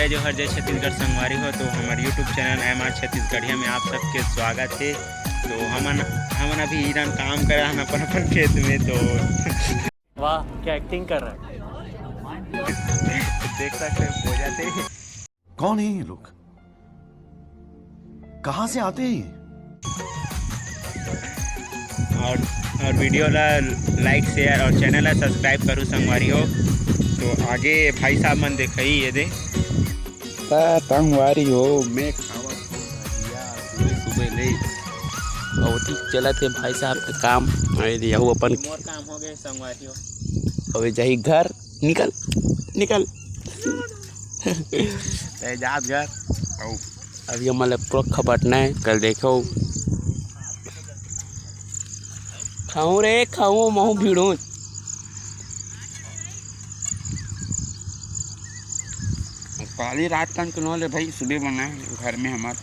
जय जोहर जय छत्तीसगढ़ संगवारी हो। तो हमारे यूट्यूब चैनल MR छत्तीसगढ़िया में आप सबके स्वागत है। तो हमन अभी ईरान काम कर रहा है अपन खेत में। तो वाह क्या एक्टिंग कर रहा है। देख सकते हो जाते हैं। कौन है ये लोग, कहाँ से आते हैं ये? और वीडियो ला लाइक शेयर और चैनल ला सब्सक्राइब करूँ संगवारी हो। तो आगे भाई साहब मन देखई ये दे संगवारी हो मैं खावा सुबह सुबह ले अवधि चला थे भाई साहब के काम आए अपन मोर काम हो गए संगवारी हो। अबे जाही घर निकल निकल जात घर अभी हमारे पूरा खपटना है। कल देखो खाऊं रे खाऊं महू भीड़ू काली रात का क्यों ले भाई सुबह बना है घर में हमारे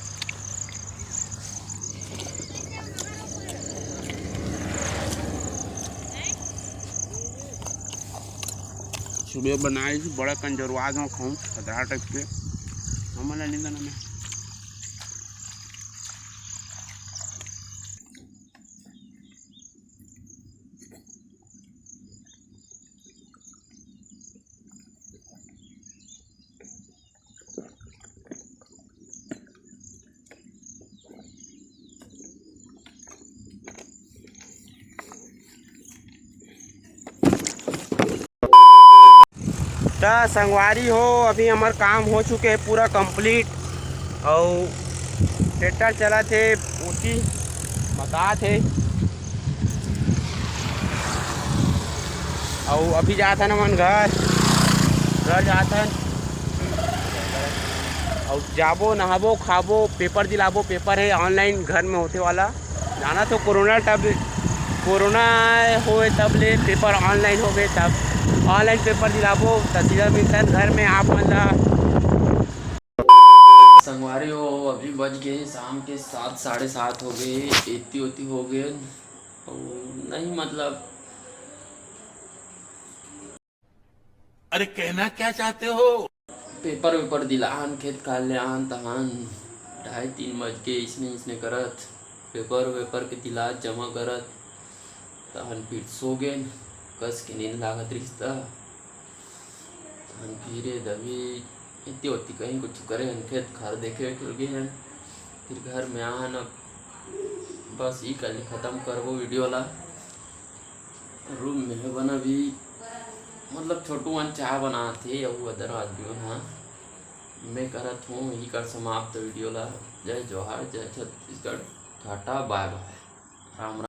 सुबह बनाए बड़ा कंजरवा दो खाऊं खतरा टाइप के हमारा निंदा में संगवारी हो। अभी हमार काम हो चुके हैं पूरा कंप्लीट और ट्रैक्टर चला थे उसी बता थे और अभी जाता ना मन घर जाता और जाबो नहाबो खाबो पेपर दिलाबो। पेपर है ऑनलाइन घर में होते वाला जाना तो कोरोना होए तब ले पेपर ऑनलाइन हो गए। तब ऑनलाइन पेपर दिलाबो तस्वीर मिलता घर में आप मतलब संगवारी हो। अभी बज गए शाम के 7 साढ़े 7 हो गए एती ओती हो गए नहीं मतलब अरे कहना क्या चाहते हो? पेपर वेपर दिलान खेत खाल ले आन तहान 2:30-3 बज के इसने करत पेपर वेपर के दिला जमा करत तहन फिर सो गए कस के नींद लागत रिश्ता फिर दबी इतनी होती कहीं कुछ करे खेत खार देखे चल गए हैं। फिर घर में आन बस ये कल ख़त्म कर वो वीडियो ला रूम में बना भी मतलब छोटू वन चाय बनाते और अदर आदमी हाँ मैं करत हूँ यही कर समाप्त वीडियो ला। जय जोहार जय Chhattisgarh tata bye bye Ram Ram.